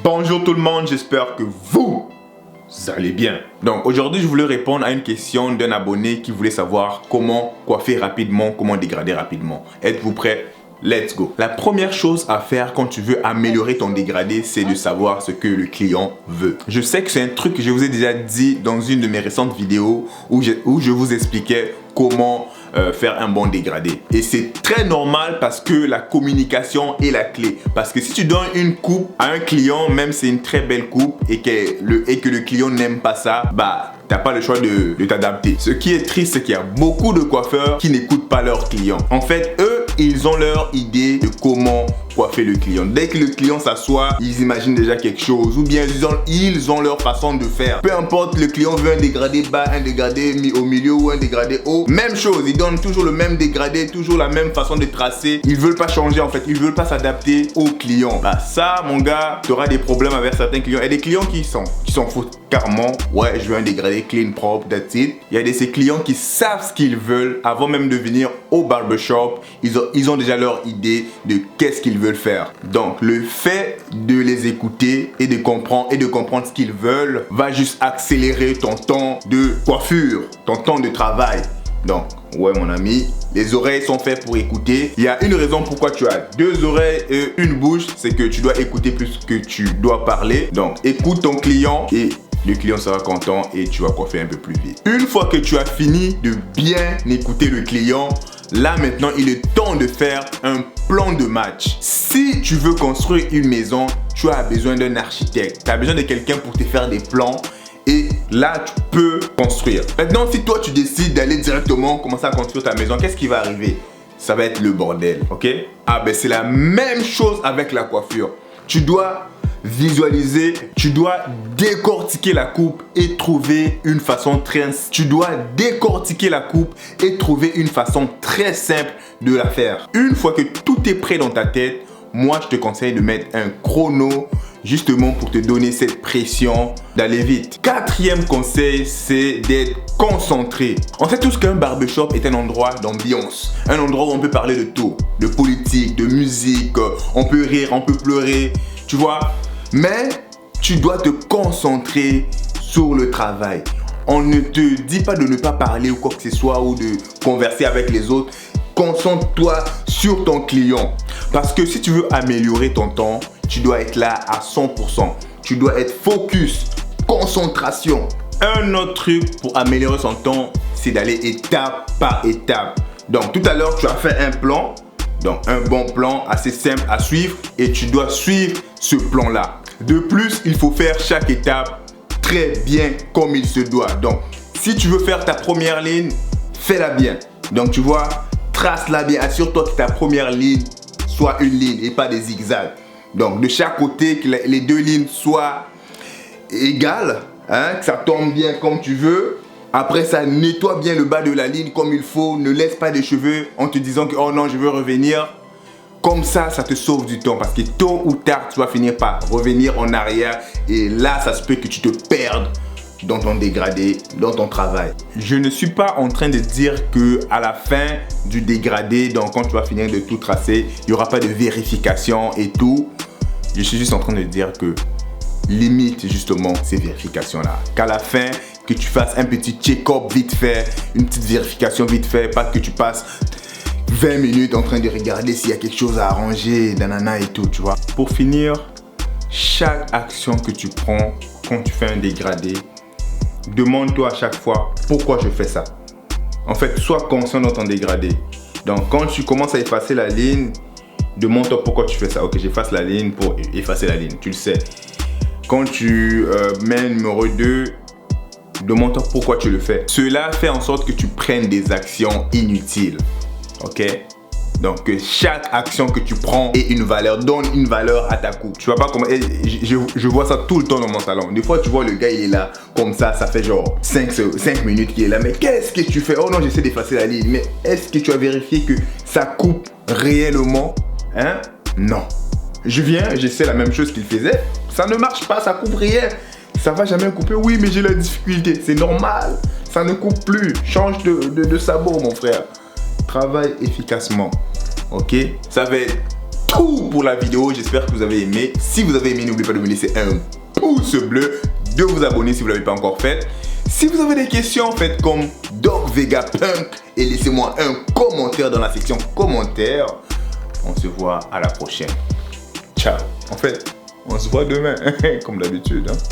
Bonjour tout le monde, j'espère que vous allez bien. Donc aujourd'hui je voulais répondre à une question d'un abonné qui voulait savoir comment coiffer rapidement, comment dégrader rapidement. Êtes-vous prêts? Let's go. La première chose à faire quand tu veux améliorer ton dégradé, c'est de savoir ce que le client veut. Je sais que c'est un truc que je vous ai déjà dit dans une de mes récentes vidéos où je vous expliquais comment faire un bon dégradé. Et c'est très normal parce que la communication est la clé. Parce que si tu donnes une coupe à un client, même si c'est une très belle coupe et que le client n'aime pas ça, bah t'as pas le choix de t'adapter. Ce qui est triste, c'est qu'il y a beaucoup de coiffeurs qui n'écoutent pas leurs clients. En fait, eux, ils ont leur idée de comment coiffer le client. Dès que le client s'assoit, ils imaginent déjà quelque chose. Ou bien ils ont leur façon de faire. Peu importe, le client veut un dégradé bas, un dégradé mis au milieu ou un dégradé haut. Même chose, ils donnent toujours le même dégradé, toujours la même façon de tracer. Ils veulent pas changer en fait, ils veulent pas s'adapter au client. Bah ça, mon gars, tu auras des problèmes avec certains clients. Et des clients qui s'en foutent carrément. Ouais, je veux un dégradé clean, propre, that's it. Il y a de ces clients qui savent ce qu'ils veulent avant même de venir au barbershop. Ils ont déjà leur idée de qu'est-ce qu'ils veulent faire. Donc le fait de les écouter et de comprendre ce qu'ils veulent va juste accélérer ton temps de coiffure, ton temps de travail. Donc ouais mon ami, les oreilles sont faites pour écouter. Il y a une raison pourquoi tu as deux oreilles et une bouche, c'est que tu dois écouter plus que tu dois parler. Donc écoute ton client et le client sera content et tu vas coiffer un peu plus vite. Une fois que tu as fini de bien écouter le client, là maintenant il est temps de faire un plan de match. Si tu veux construire une maison, tu as besoin d'un architecte. Tu as besoin de quelqu'un pour te faire des plans. Et là, tu peux construire. Maintenant, si toi, tu décides d'aller directement commencer à construire ta maison, qu'est-ce qui va arriver? Ça va être le bordel, ok? Ah ben, c'est la même chose avec la coiffure. Tu dois visualiser, tu dois décortiquer la coupe et trouver une façon très... Tu dois décortiquer la coupe et trouver une façon très simple de la faire. Une fois que tout est prêt dans ta tête, moi, je te conseille de mettre un chrono justement pour te donner cette pression d'aller vite. Quatrième conseil, c'est d'être concentré. On sait tous qu'un barbershop est un endroit d'ambiance. Un endroit où on peut parler de tout. De politique, de musique, on peut rire, on peut pleurer, tu vois. Mais tu dois te concentrer sur le travail. On ne te dit pas de ne pas parler ou quoi que ce soit ou de converser avec les autres. Concentre-toi sur ton client. Parce que si tu veux améliorer ton temps, tu dois être là à 100%. Tu dois être focus, concentration. Un autre truc pour améliorer son temps, c'est d'aller étape par étape. Donc tout à l'heure, tu as fait un plan. Donc un bon plan assez simple à suivre et tu dois suivre ce plan-là. De plus, il faut faire chaque étape très bien comme il se doit. Donc si tu veux faire ta première ligne, fais-la bien. Donc tu vois, trace-la bien. Assure-toi que ta première ligne soit une ligne et pas des zigzags. Donc de chaque côté, que les deux lignes soient égales, hein, que ça tombe bien comme tu veux. Après ça, nettoie bien le bas de la ligne comme il faut. Ne laisse pas des cheveux en te disant que oh non, je veux revenir. Comme ça, ça te sauve du temps parce que tôt ou tard, tu vas finir par revenir en arrière. Et là, ça se peut que tu te perdes dans ton dégradé, dans ton travail. Je ne suis pas en train de dire que à la fin du dégradé, donc quand tu vas finir de tout tracer, il n'y aura pas de vérification et tout. Je suis juste en train de dire que limite justement ces vérifications-là. Qu'à la fin, que tu fasses un petit check-up vite fait, une petite vérification vite fait, pas que tu passes 20 minutes en train de regarder s'il y a quelque chose à arranger, nanana et tout, tu vois. Pour finir, chaque action que tu prends quand tu fais un dégradé, demande-toi à chaque fois pourquoi je fais ça. En fait, sois conscient dans ton dégradé. Donc quand tu commences à effacer la ligne, demande-toi pourquoi tu fais ça. Ok, j'efface la ligne pour effacer la ligne, tu le sais. Quand tu mets numéro 2, demande-toi pourquoi tu le fais. Cela fait en sorte que tu prennes des actions inutiles. Ok? Donc chaque action que tu prends ait une valeur, donne une valeur à ta coupe. Tu vois pas comment... Je vois ça tout le temps dans mon salon. Des fois tu vois le gars il est là comme ça fait genre 5 minutes qu'il est là. Mais qu'est-ce que tu fais? Oh non, j'essaie d'effacer la ligne. Mais est-ce que tu as vérifié que ça coupe réellement? Hein? Non. J'essaie la même chose qu'il faisait. Ça ne marche pas, ça coupe rien. Ça va jamais couper. Oui, mais j'ai la difficulté. C'est normal. Ça ne coupe plus. Change de sabot, mon frère. Travaille efficacement. Ok? Ça va être tout pour la vidéo. J'espère que vous avez aimé. Si vous avez aimé, n'oubliez pas de me laisser un pouce bleu, de vous abonner si vous ne l'avez pas encore fait. Si vous avez des questions faites comme Doc Vegapunk et laissez-moi un commentaire dans la section commentaires. On se voit à la prochaine. Ciao. En fait, on se voit demain, comme d'habitude.